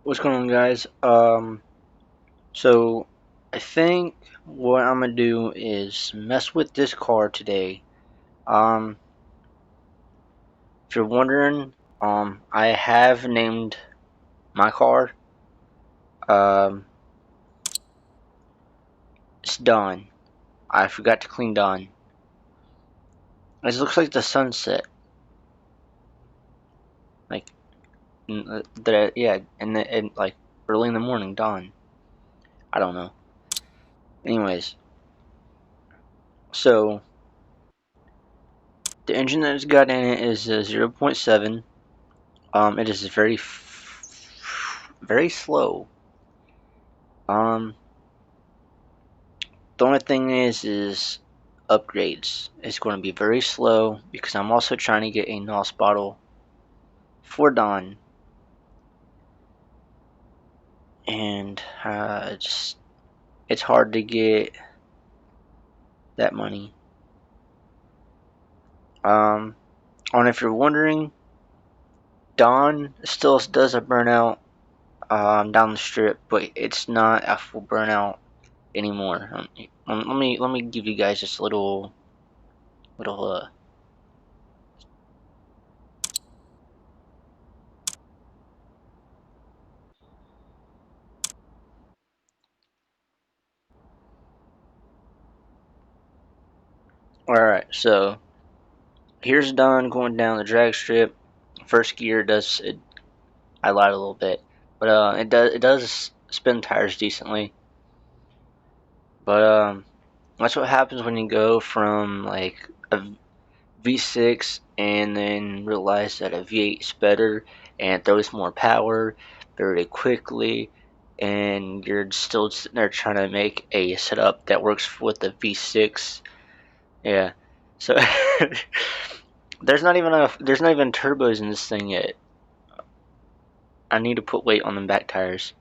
What's going on, guys? So I think what I'm gonna do is mess with this car today. Um, if you're wondering, I have named my car. Um, it's Dawn. I forgot to clean Dawn. It looks like the sunset, like yeah, and like early in the morning, dawn. I don't know. Anyways, so the engine that it's got in it is a 0.7. It is very slow. Um, the only thing is upgrades. It's going to be very slow because I'm also trying to get a NOS bottle for Dawn, and it's hard to get that money. And if you're wondering, Dawn still does a burnout down the strip, but it's not a full burnout anymore. Let me give you guys just a little. All right, so here's Dawn going down the drag strip. First gear does it. I lied a little bit, but it does spin tires decently. But that's what happens when you go from like a V6 and then realize that a V8 is better and throws more power very quickly, and you're still sitting there trying to make a setup that works with the V6. Yeah, so there's not even turbos in this thing yet. I need to put weight on the back tires.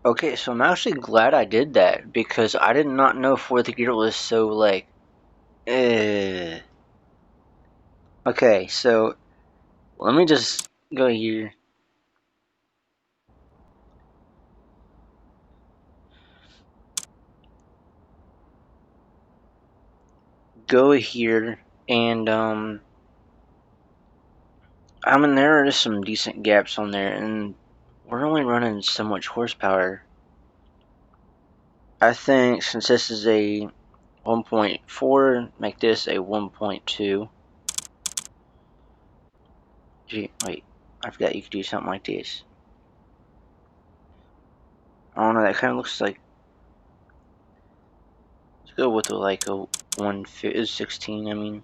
Okay, so I'm actually glad I did that because I did not know fourth gear was so like. Eh. Okay, so let me just go here. Go here and I mean there are some decent gaps on there, and we're only running so much horsepower. I think since this is a 1.4, make this a 1.2. Gee, wait, I forgot you could do something like this. I don't know, that kind of looks like. Let's go with like a 116, I mean.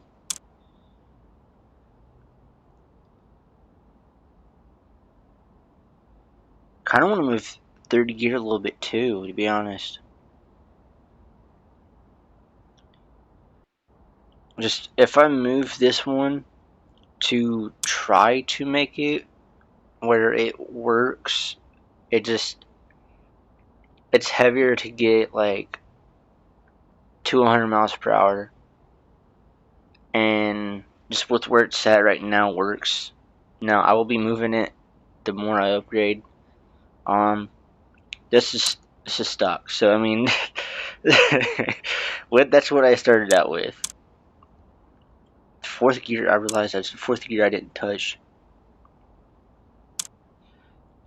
Kind of want to move third gear a little bit too, to be honest. Just if I move this one to try to make it where it works, it's heavier to get like 200 miles per hour, and just with where it's at right now works. Now I will be moving it the more I upgrade. Um, this is stock, so I mean, that's what I started out with. Fourth gear, I realized that's the fourth gear I didn't touch.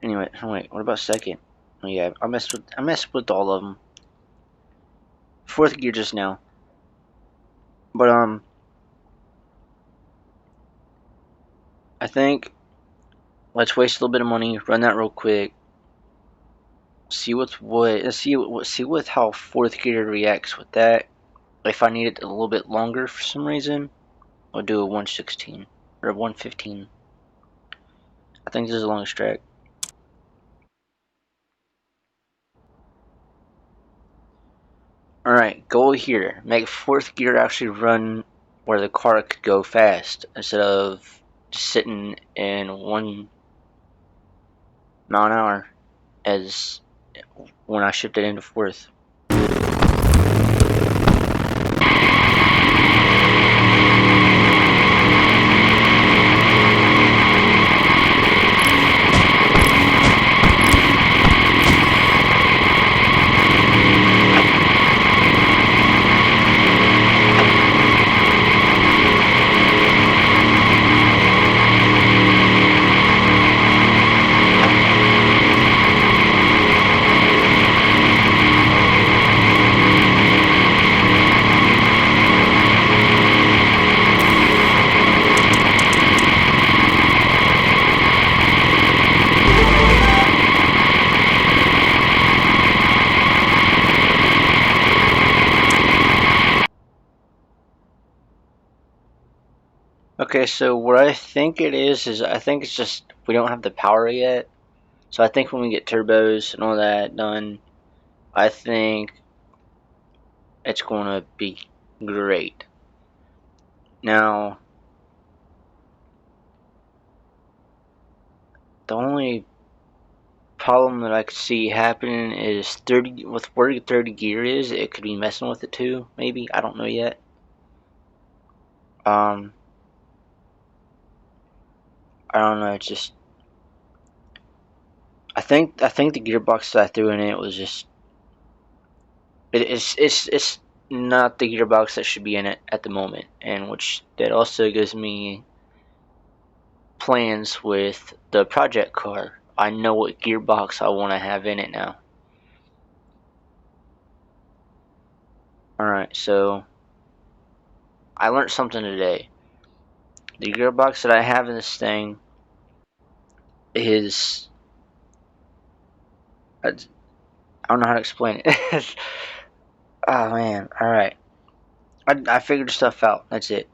Anyway, oh wait, what about second? Oh yeah, I messed with all of them. Fourth gear just now, but I think let's waste a little bit of money, run that real quick, see with what let's see with how fourth gear reacts with that. If I need it a little bit longer for some reason, I'll do a 116 or a 115. I think this is the longest track. Alright, goal here. Make fourth gear actually run where the car could go fast instead of just sitting in 1 mile an hour as when I shifted into fourth. Okay, so what I think it is I think it's just we don't have the power yet. So I think when we get turbos and all that done, I think it's going to be great. Now, the only problem that I could see happening is 30 with where 30 gear is, it could be messing with it too, maybe. I don't know yet. I don't know, it's just I think the gearbox that I threw in it was just it's not the gearbox that should be in it at the moment, and which that also gives me plans with the project car. I know what gearbox I want to have in it now. Alright, so I learned something today. The gearbox that I have in this thing is I don't know how to explain it. Oh man, alright. I figured stuff out. That's it.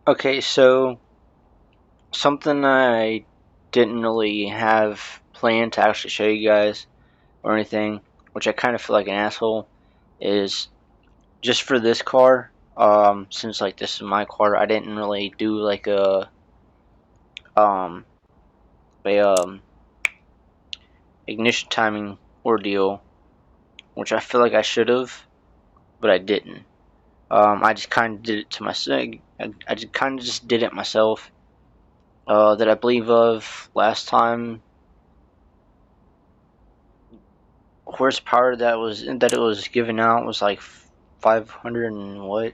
Okay, so something I didn't really have planned to actually show you guys or anything, which I kind of feel like an asshole, is just for this car. Since like this is my car, I didn't really do like um a ignition timing ordeal, which I feel like I should have, but I didn't. I just kind of did it to myself. I just kind of just did it myself. That I believe of last time horsepower that it was given out was like 500 and what?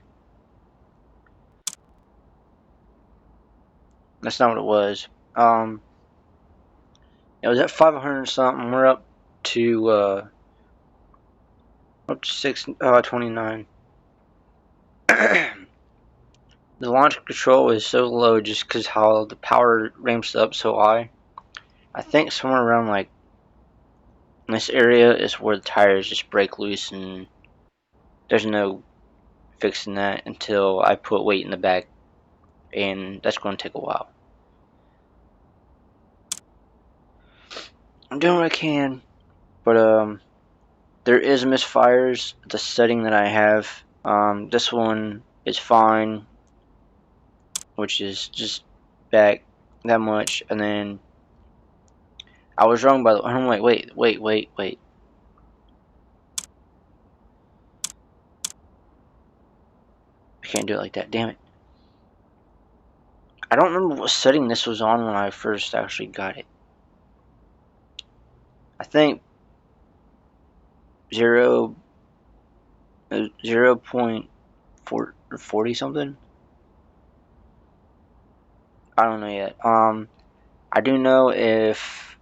That's not what it was. It was at 500 something. We're up to 629. The launch control is so low just because how the power ramps up so high. I think somewhere around like this area is where the tires just break loose, and there's no fixing that until I put weight in the back, and that's going to take a while. I'm doing what I can, but there is misfires. The setting that I have, this one is fine. which is just back that much, and then I was wrong by the way. I'm like, wait. I can't do it like that, damn it. I don't remember what setting this was on when I first actually got it. I think 0.40 something. I don't know yet. I do know if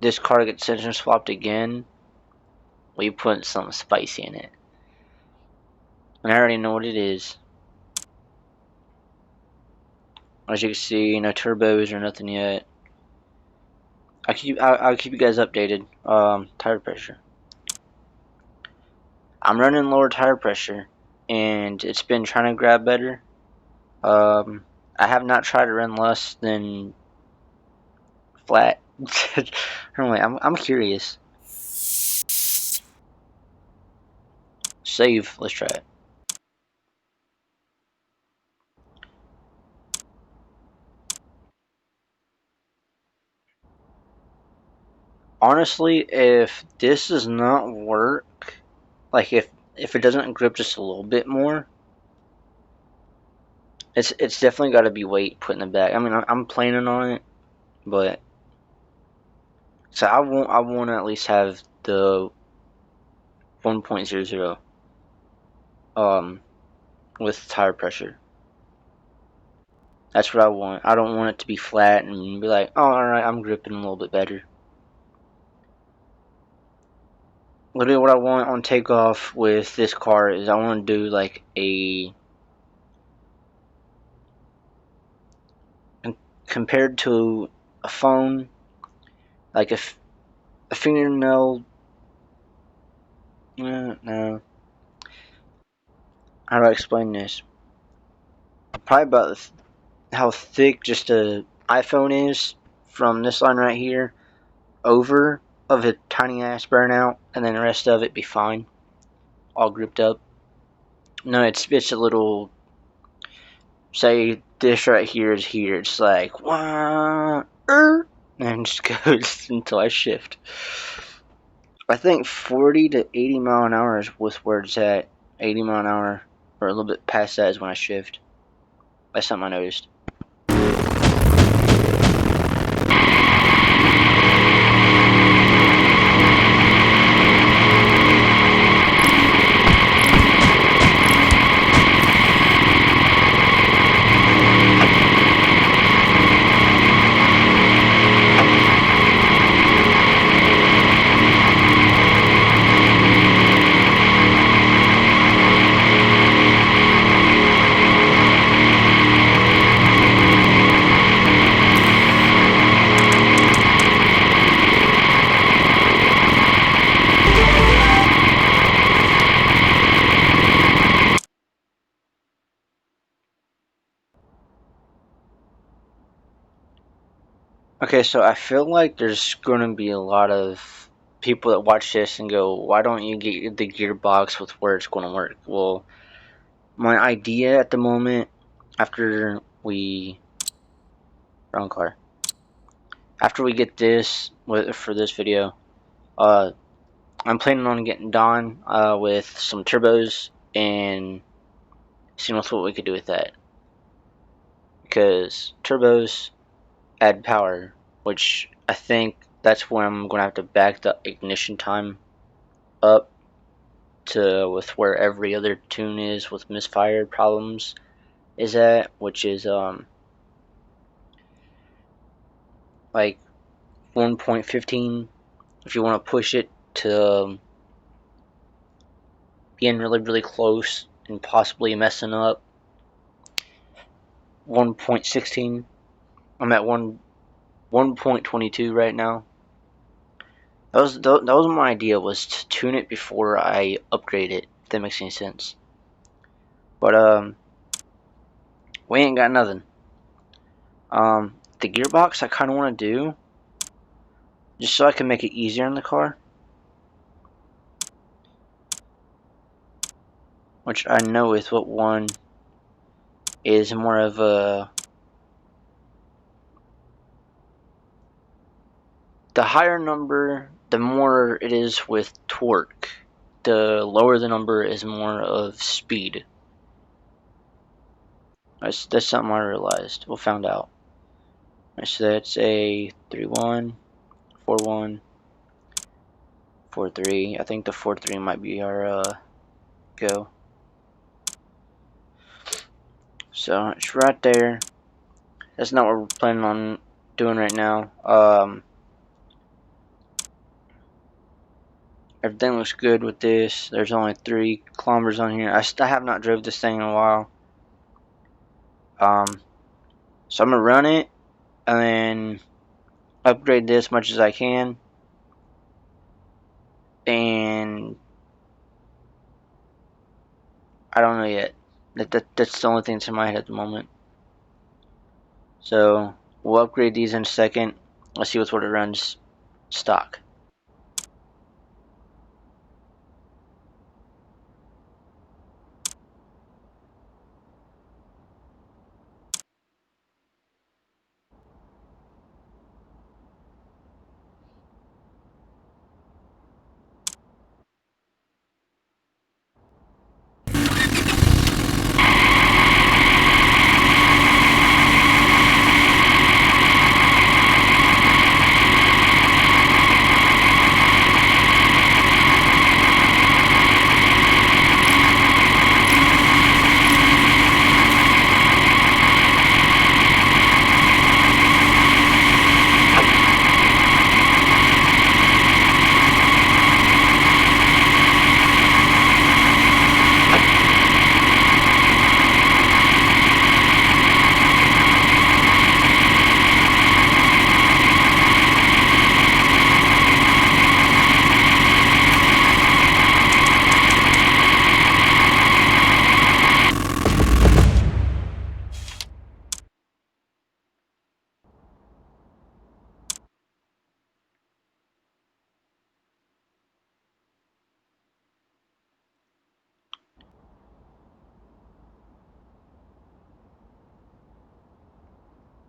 this car gets engine swapped again, we put something spicy in it. And I already know what it is. As you can see, no turbos or nothing yet. I'll keep you guys updated. Tire pressure. I'm running lower tire pressure, and it's been trying to grab better. I have not tried to run less than flat. Anyway, I'm curious. Save. Let's try it. Honestly, if this does not work, like if it doesn't grip just a little bit more, it's definitely got to be weight put in the back. I mean, I'm planning on it, but so I want to at least have the 1.00 with tire pressure. That's what I want. I don't want it to be flat and be like, oh, alright, I'm gripping a little bit better. Literally what I want on takeoff with this car is I want to do like a, compared to a phone, like a fingernail, no, how do I explain this? Probably about how thick just a iPhone is from this line right here over of a tiny ass burnout, and then the rest of it be fine, all grouped up. No, it's a little. Say this right here is here. It's like wah, and just goes until I shift. I think 40 to 80 mile an hour is with where it's at. 80 mile an hour, or a little bit past that is when I shift. That's something I noticed. Okay, so I feel like there's going to be a lot of people that watch this and go, why don't you get the gearbox with where it's going to work? Well, my idea at the moment, after we... Wrong car. After we get this, for this video, I'm planning on getting Dawn with some turbos and seeing what we could do with that. Because turbos add power, which I think that's where I'm going to have to back the ignition time up to with where every other tune is with misfire problems is at, which is like 1.15 if you want to push it to being really close and possibly messing up. 1.16. I'm at 1.22 right now. That was my idea, was to tune it before I upgrade it, if that makes any sense. But we ain't got nothing. The gearbox I kind of want to do, just so I can make it easier in the car, which I know with what one is more of a... The higher number, the more it is with torque. The lower the number is more of speed. That's something I realized. Well, found out. So that's a 3-1, 4-1, 4-3. I think the 4-3 might be our go. So it's right there. That's not what we're planning on doing right now. Everything looks good with this. There's only 3 kilometers on here. I have not drove this thing in a while. So I'm gonna run it and then upgrade this as much as I can. And I don't know yet. That's the only thing that's in my head at the moment. So we'll upgrade these in a second. Let's see what it runs stock.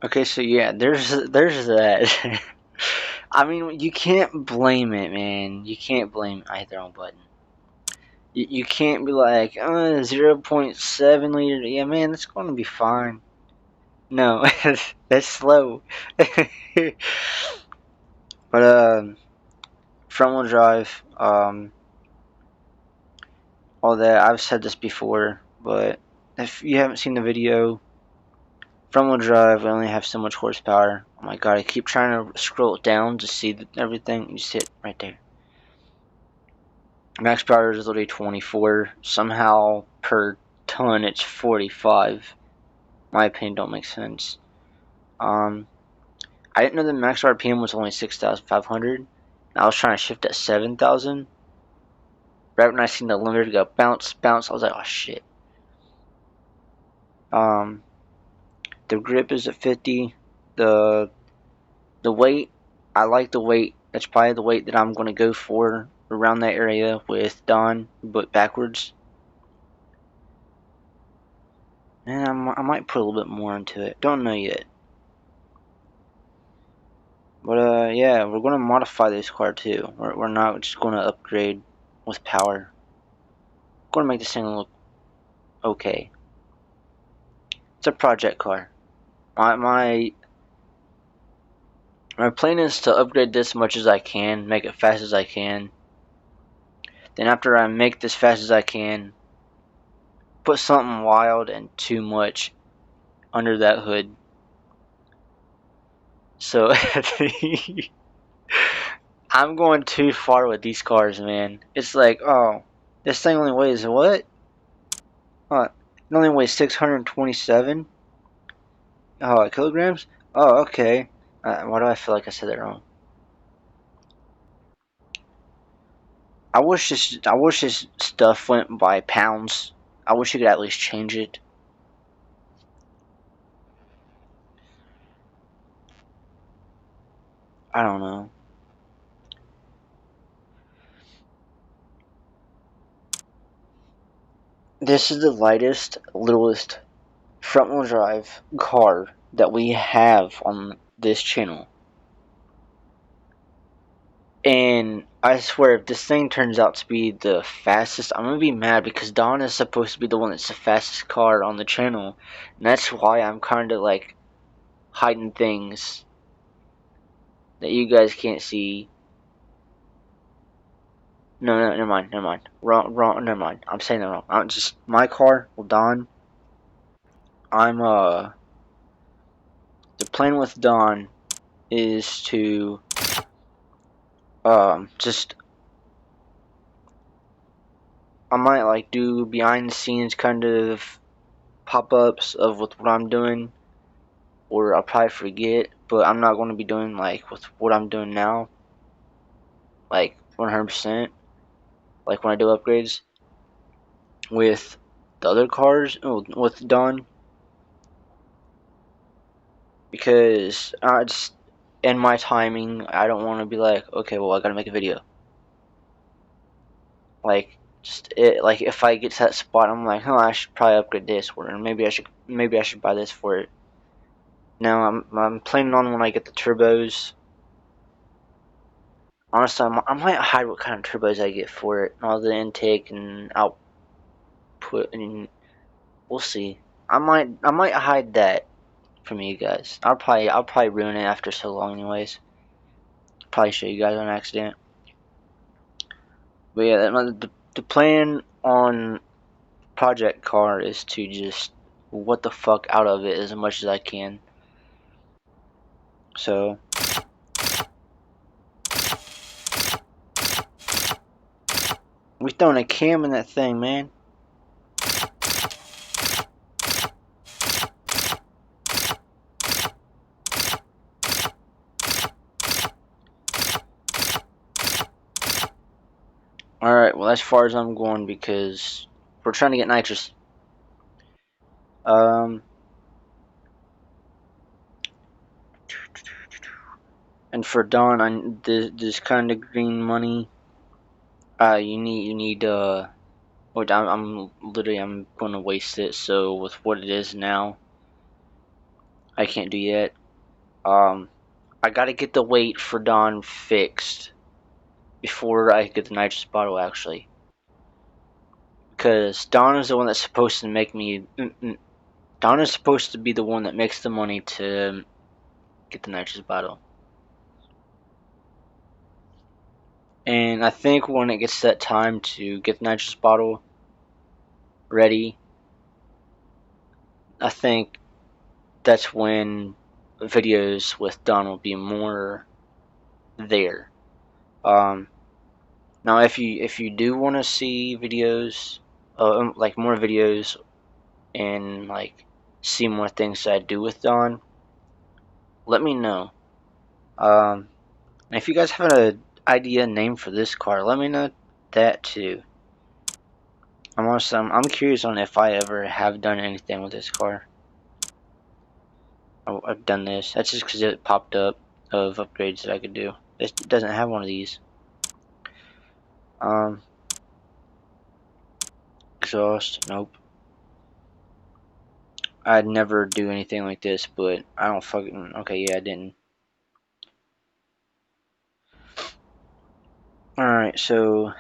Okay, so yeah, there's that. I mean, you can't blame it, man. You can't blame either on button. You can't be like, 0.7 liter. Yeah, man, that's going to be fine. No, that's slow. But front wheel drive, all that. I've said this before, but if you haven't seen the video, front wheel drive, I only have so much horsepower. Oh my god, I keep trying to scroll it down to see everything. You just hit right there. Max power is literally 24. Somehow per ton it's 45. My opinion don't make sense. I didn't know the max RPM was only 6,500. I was trying to shift at 7,000. Right when I seen the limiter go bounce, bounce, I was like, oh shit. The grip is at 50. The weight, I like the weight. That's probably the weight that I'm going to go for around that area with Don, but backwards. And I might put a little bit more into it. Don't know yet. But yeah, we're going to modify this car too. We're not just going to upgrade with power. We're going to make this thing look okay. It's a project car. My plan is to upgrade this as much as I can, make it fast as I can. Then after I make this fast as I can, put something wild and too much under that hood. So I'm going too far with these cars, man. It's like, oh, this thing only weighs what? It only weighs 627 kilograms? Oh, okay. Why do I feel like I said that wrong? I wish this stuff went by pounds. I wish you could at least change it. I don't know. This is the lightest, littlest front wheel drive car that we have on this channel. And I swear, if this thing turns out to be the fastest, I'm gonna be mad because Don is supposed to be the one that's the fastest car on the channel. And that's why I'm kind of like hiding things that you guys can't see. No, never mind. Wrong, never mind. I'm saying that wrong. I'm just, my car, well, Don, I'm, the plan with Don is to, just, I might, like, do behind the scenes kind of pop-ups of with what I'm doing, or I'll probably forget, but I'm not going to be doing, like, with what I'm doing now, like, 100%, like, when I do upgrades, with the other cars, with Don, because I just, in my timing, I don't want to be like, okay, well, I gotta make a video. Like, just it, like if I get to that spot, I'm like, I should probably upgrade this, or maybe I should buy this for it. Now I'm planning on when I get the turbos. Honestly, I might hide what kind of turbos I get for it, all the intake and output, and we'll see. I might hide that from you guys. I'll probably ruin it after so long, anyways. Probably show you guys on accident. But yeah, the plan on Project Car is to just what the fuck out of it as much as I can. So we throwing a cam in that thing, man. Alright, well, as far as I'm going, because we're trying to get nitrous. And for Dawn, this kind of green money, you need, which I'm going to waste it, so with what it is now, I can't do yet. I gotta get the weight for Dawn fixed before I get the nitrous bottle, actually. Because Donna's the one that's supposed to make me. Donna's supposed to be the one that makes the money to get the nitrous bottle. And I think when it gets that time to get the nitrous bottle ready, I think that's when videos with Don will be more there. Now if you do want to see videos, like more videos, and like see more things that I do with Don, let me know. And if you guys have an idea name for this car, let me know that too. I'm curious on if I ever have done anything with this car. I've done this. That's just because it popped up of upgrades that I could do. It doesn't have one of these. Exhaust, nope. I'd never do anything like this, but I don't fucking, okay, yeah, I didn't. Alright, so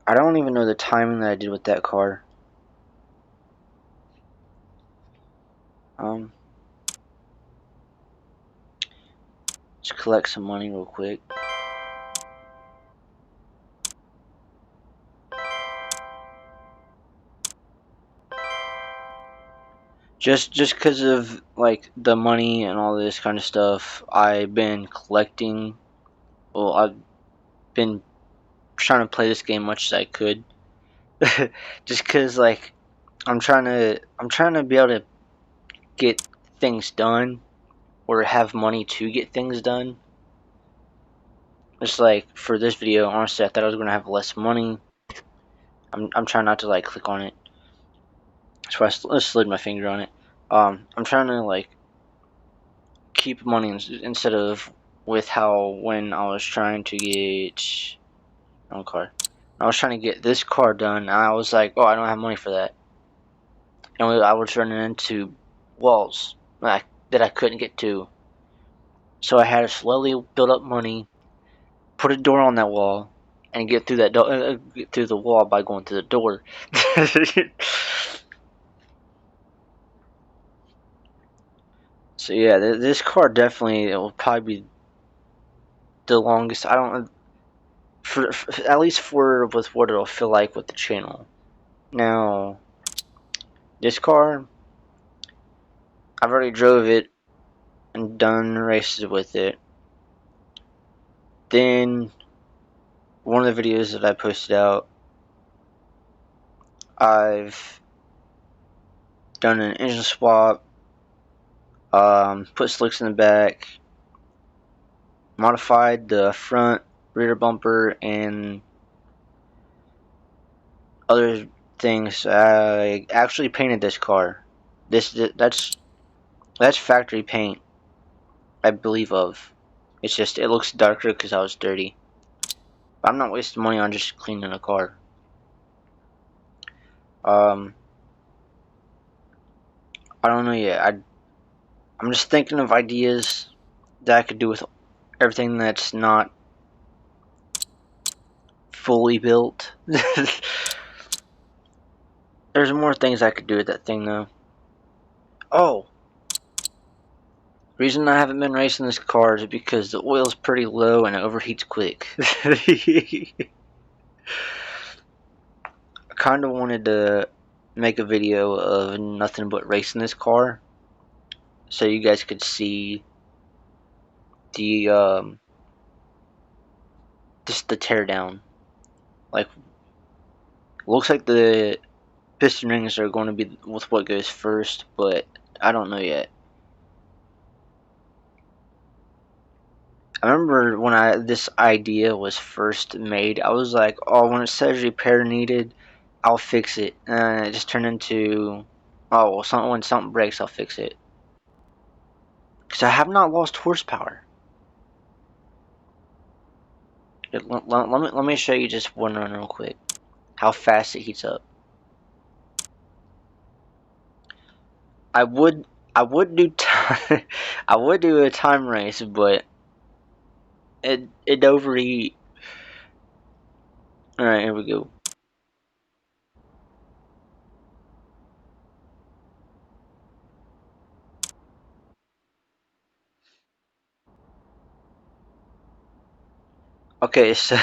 I don't even know the timing that I did with that car. Let's collect some money real quick. Just because of like the money and all this kind of stuff, I've been collecting. Well, I've been trying to play this game much as I could. Just because like I'm trying to be able to get things done or have money to get things done. Just like for this video, honestly, I thought I was gonna have less money. I'm trying not to like click on it. That's why I slid my finger on it. I'm trying to like keep money instead of with how when I was trying to get car. I was trying to get this car done, and I was like, oh, I don't have money for that. And I was running into walls that I couldn't get to. So I had to slowly build up money, put a door on that wall, and get through that get through the wall by going through the door. So yeah, this car definitely, it will probably be the longest. I don't for at least for with what it'll feel like with the channel. Now, this car, I've already drove it and done races with it. Then one of the videos that I posted out, I've done an engine swap, put slicks in the back, modified the front rear bumper, and other things. I actually painted this car. That's factory paint, I believe of. It's just it looks darker because I was dirty. But I'm not wasting money on just cleaning a car. I don't know yet. I'm just thinking of ideas that I could do with everything that's not fully built. There's more things I could do with that thing though. Oh, reason I haven't been racing this car is because the oil's pretty low and it overheats quick. I kind of wanted to make a video of nothing but racing this car, so you guys could see the just the teardown. Like, looks like the piston rings are going to be with what goes first, but I don't know yet. I remember when this idea was first made, I was like, oh, when it says repair needed, I'll fix it. And it just turned into, oh, well, when something breaks, I'll fix it. Because I have not lost horsepower. Let me show you just one run real quick. How fast it heats up. I would do I would do a time race, but it overheat. All right, here we go. Okay, so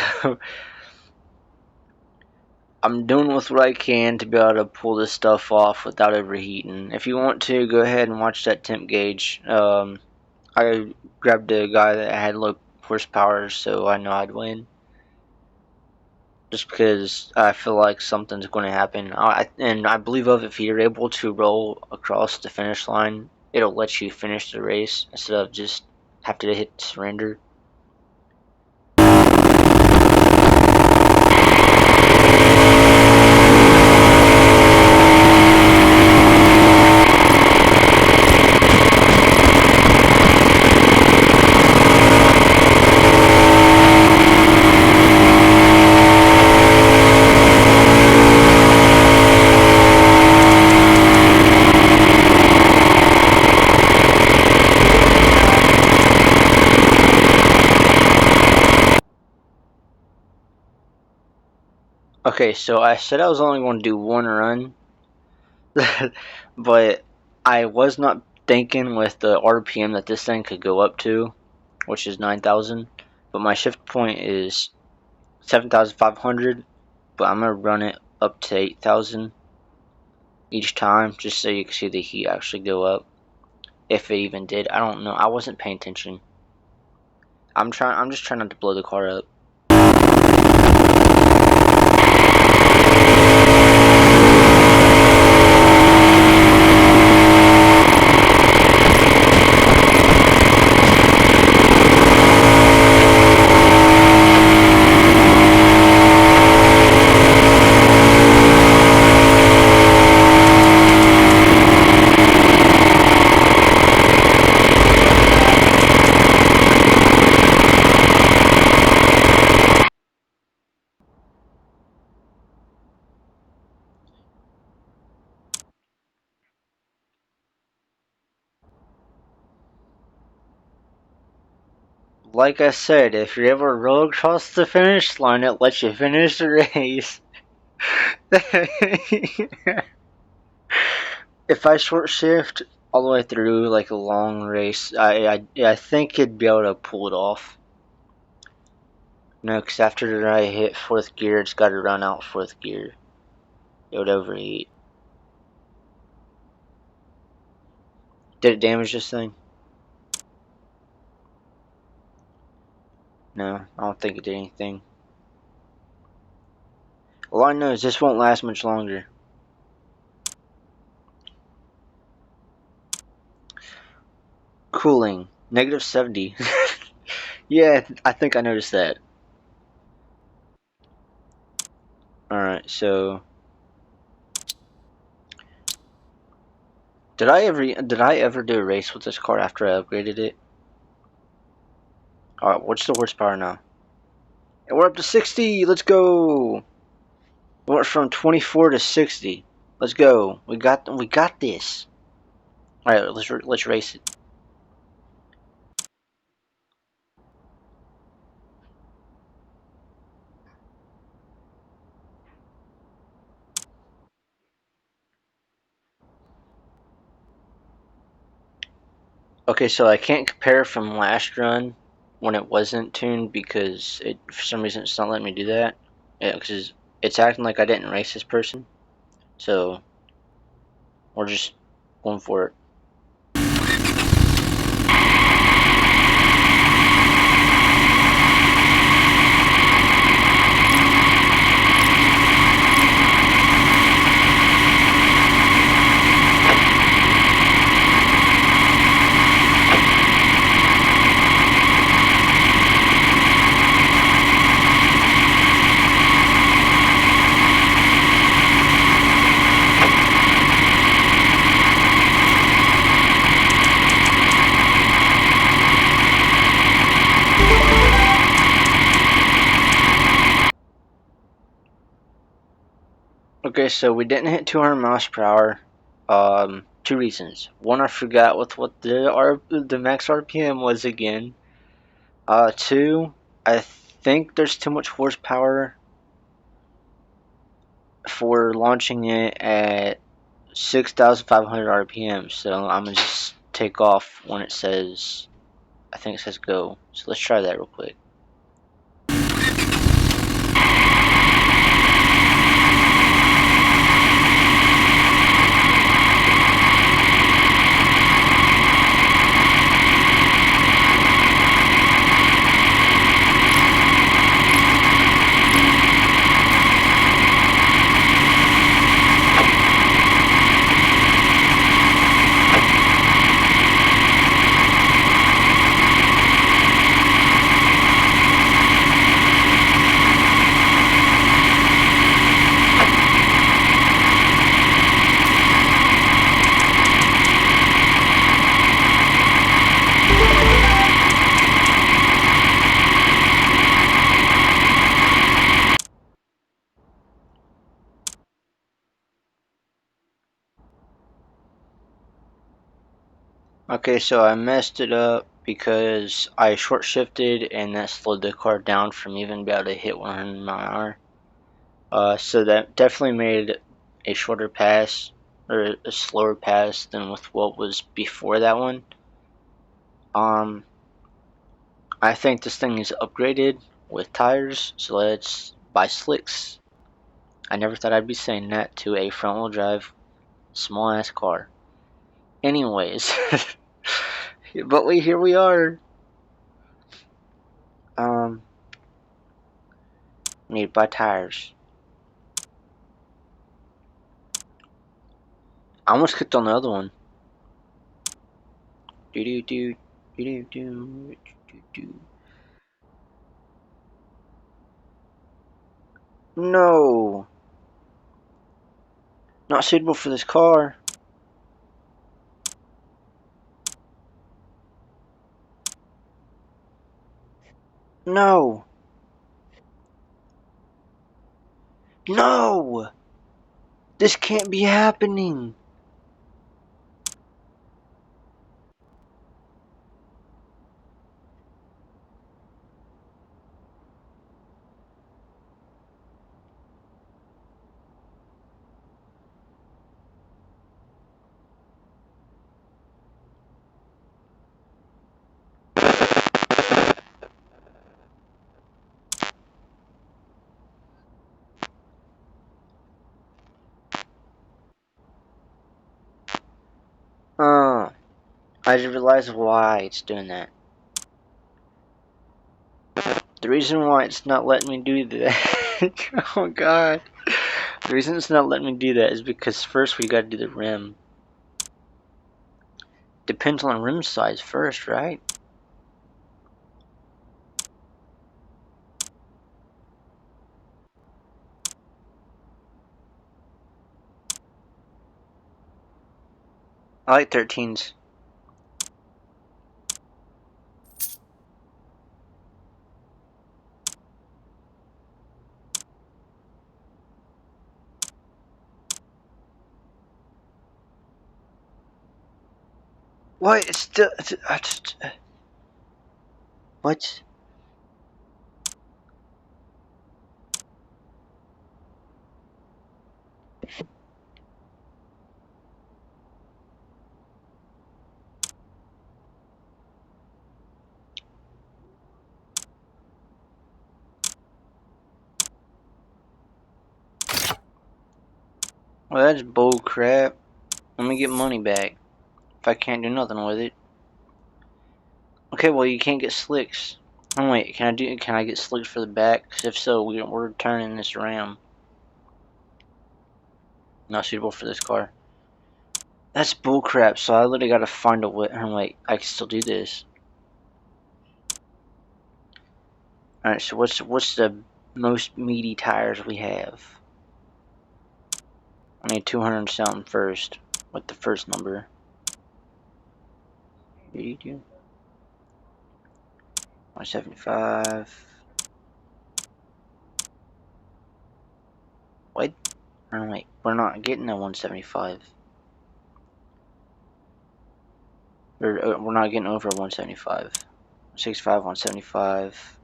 I'm doing with what I can to be able to pull this stuff off without overheating. If you want to, go ahead and watch that temp gauge. I grabbed a guy that had low horsepower, so I know I'd win. Just because I feel like something's going to happen. And I believe if you're able to roll across the finish line, it'll let you finish the race instead of just have to hit surrender. Okay, so I said I was only going to do one run, but I was not thinking with the RPM that this thing could go up to, which is 9,000. But my shift point is 7,500, but I'm gonna run it up to 8,000 each time, just so you can see the heat actually go up. If it even did, I don't know. I wasn't paying attention. I'm just trying not to blow the car up. Like I said, if you're able to roll across the finish line, it lets you finish the race. If I short shift all the way through like a long race, I think it'd be able to pull it off. No, because after I hit fourth gear, it's got to run out fourth gear. It would overheat. Did it damage this thing? No, I don't think it did anything. All I know is this won't last much longer. Cooling, negative 70. Yeah, I think I noticed that. Alright, so did I ever do a race with this car after I upgraded it? Alright, what's the horsepower now? And we're up to 60. Let's go. We went from 24 to 60. Let's go. We got this. All right, let's race it. Okay, so I can't compare from last run when it wasn't tuned because for some reason it's not letting me do that. Yeah, because it's acting like I didn't race this person. So we're just going for it. Okay, so we didn't hit 200 miles per hour. Two reasons. One, I forgot what the max RPM was again. Two, I think there's too much horsepower for launching it at 6,500 RPM. So I'm gonna just take off when it says, I think it says go. So let's try that real quick. Okay, so I messed it up because I short shifted and that slowed the car down from even being able to hit 100 mile an hour. So that definitely made a shorter pass or a slower pass than with what was before that one. I think this thing is upgraded with tires, so let's buy slicks. I never thought I'd be saying that to a front wheel drive small ass car. Anyways, but here we are. Need to buy tires. I almost clicked on the other one. Do do do do do do do. No, not suitable for this car. No, no, this can't be happening. I just realized why it's doing that. The reason why it's not letting me do that. Oh god. The reason it's not letting me do that is because first we gotta do the rim. Depends on rim size first, right? I like 13s. What? It's still. What? Well, that's bull crap. Let me get money back if I can't do nothing with it. Okay, well you can't get slicks. Oh wait, can I get slicks for the back? 'Cause if so, we're turning this around. Not suitable for this car. That's bullcrap. So I literally gotta find a way. I'm like, I can still do this. All right. So what's the most meaty tires we have? I need 200 something first. What the first number? 82. 175. What? Oh wait, we're not getting a 175. We're not getting over 175. 65, 175.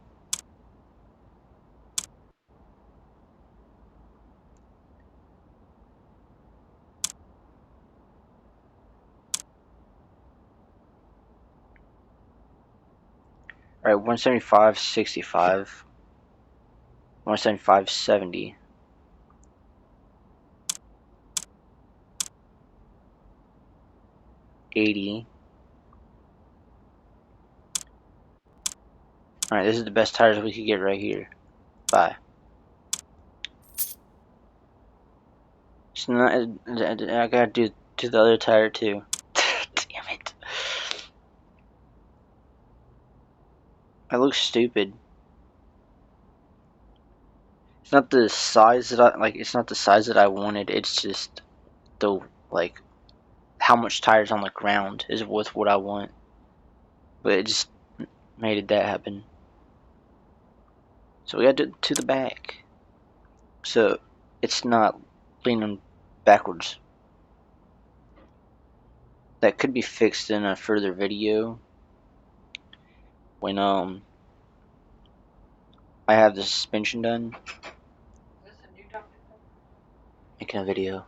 Alright, 175, 65. 175, 70. 80. Alright, this is the best tires we could get right here. Bye. It's not, I gotta do the other tire too. Damn it. I look stupid. It's not the size that it's not the size that I wanted, it's just the, like, how much tires on the ground is with what I want. But it just made it that happen. So we got to the back. So it's not leaning backwards. That could be fixed in a further video when I have the suspension done. Making a video.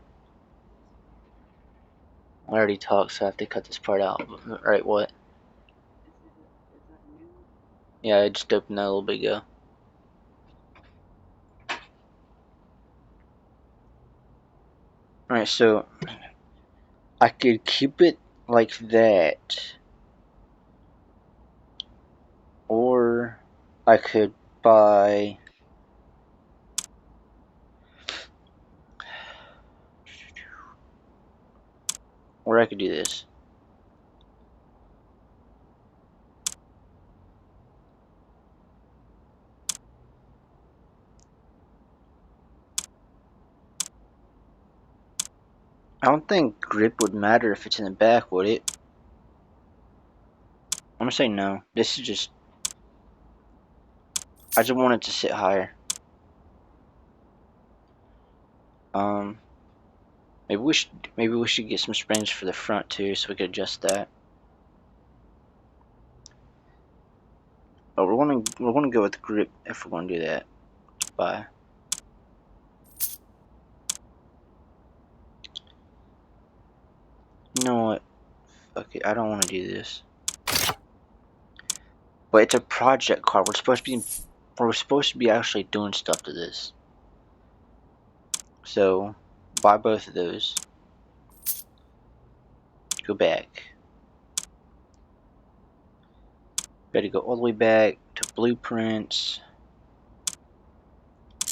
I already talked, so I have to cut this part out. Alright, what? Yeah, I just opened that a little bit ago. Alright, so I could keep it like that, or I could buy, or I could do this. I don't think grip would matter if it's in the back, would it? I'm gonna say no. This is just, I just want it to sit higher. Maybe we should get some springs for the front too, so we could adjust that. But we're gonna go with grip if we're gonna do that. Bye. You know what? Okay, I don't want to do this. But it's a project car. We're supposed to be actually doing stuff to this. So buy both of those. Go back. Got to go all the way back to blueprints.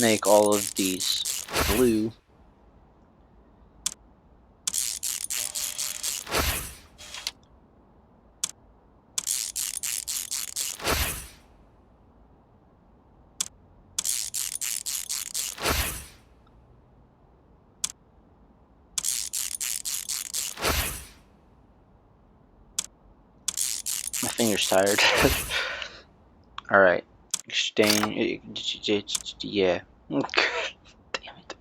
Make all of these blue. My finger's tired. Alright. Exchange. Yeah. Damn it.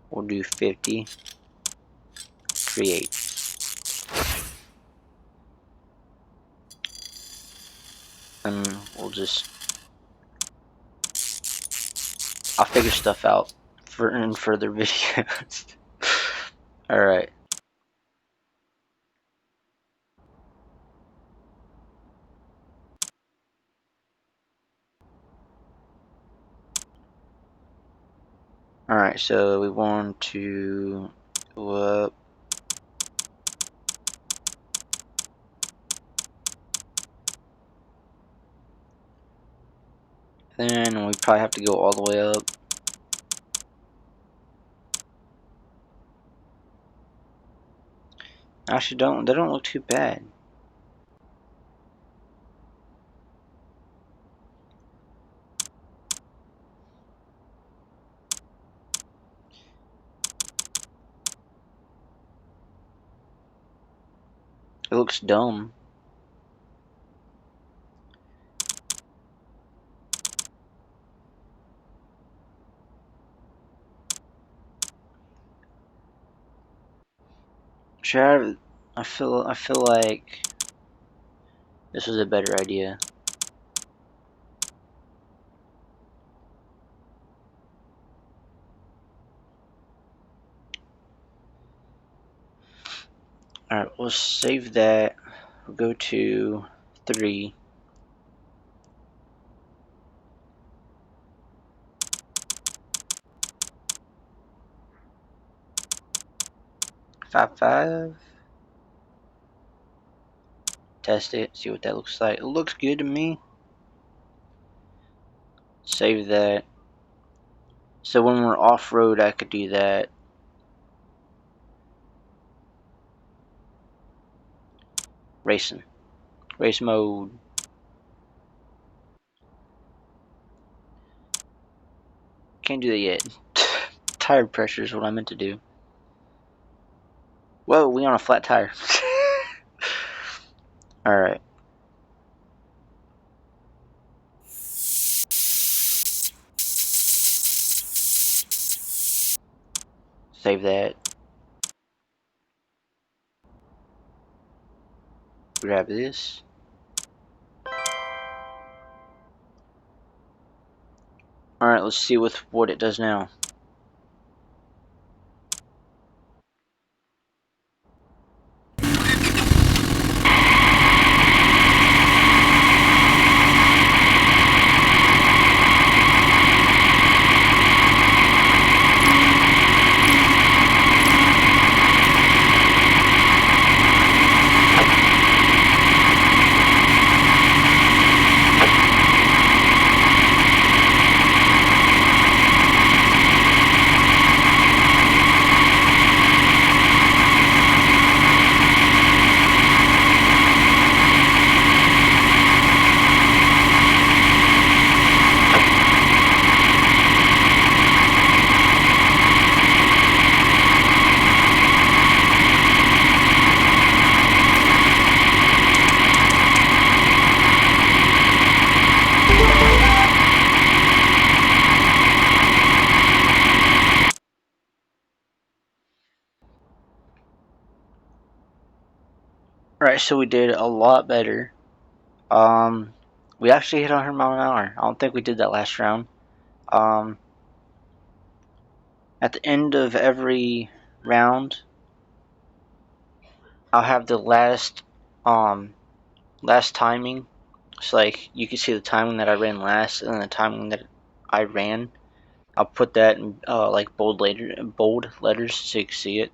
We'll do 50. Create. And we'll just... I'll figure stuff out in further videos. Alright. Alright, so we want to go up. Then we probably have to go all the way up. Actually, they don't look too bad. It looks dumb. I feel like this was a better idea. Alright, we'll save that. We'll go to 3. Five. Test it, see what that looks like. It looks good to me. Save that. So when we're off-road, I could do that. Racing. Race mode. Can't do that yet. Tire pressure is what I meant to do. Whoa, we on a flat tire. Alright. Save that. Grab this. Alright, let's see what it does now. Alright, so we did a lot better. We actually hit 100 mile an hour. I don't think we did that last round. At the end of every round, I'll have the last timing. So like you can see the timing that I ran last and the timing that I ran. I'll put that in like bold letters so you can see it.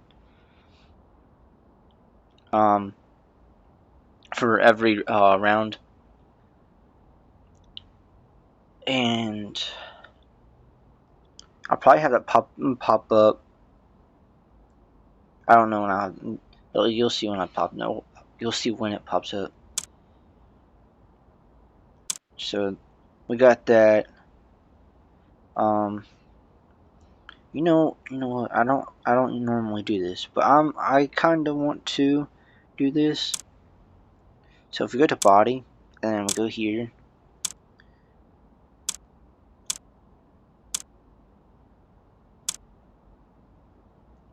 For every round, and I'll probably have that pop up. I don't know when you'll see when I pop. No, you'll see when it pops up. So we got that. You know what? I don't normally do this, but I kind of want to do this. So if we go to body, and then we go here.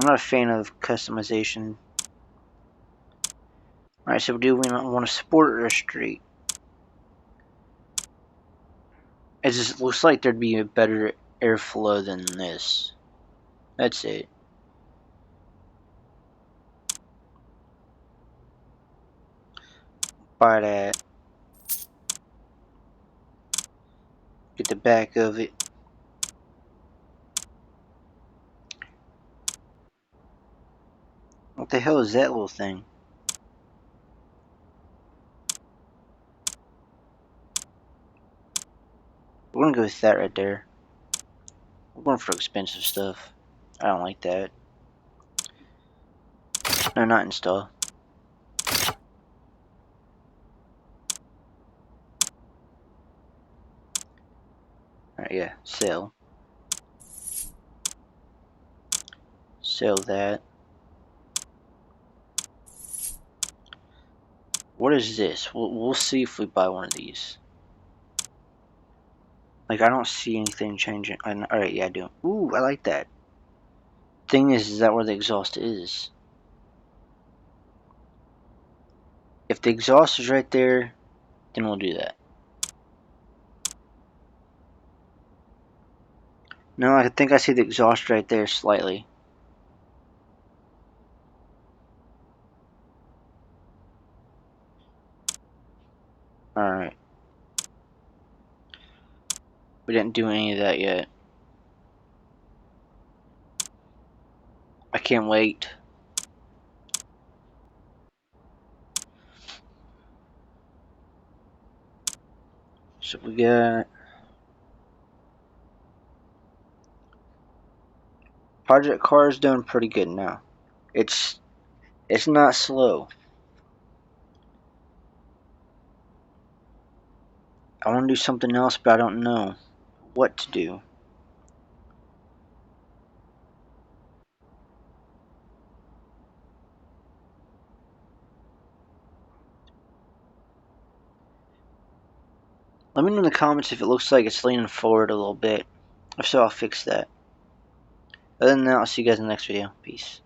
I'm not a fan of customization. Alright, so do we want a sport or a street? It just looks like there'd be a better airflow than this. That's it. Buy that. Get the back of it. What the hell is that little thing? We're gonna go with that right there. We're going for expensive stuff. I don't like that. No, not install. Alright, yeah, sell. Sell that. What is this? We'll see if we buy one of these. Like, I don't see anything changing. Alright, yeah, I do. Ooh, I like that. Thing is that where the exhaust is? If the exhaust is right there, then we'll do that. No, I think I see the exhaust right there slightly. Alright. We didn't do any of that yet. I can't wait. So we got Project Car is doing pretty good now. It's not slow. I want to do something else, but I don't know what to do. Let me know in the comments if it looks like it's leaning forward a little bit. If so, I'll fix that. Other than that, I'll see you guys in the next video. Peace.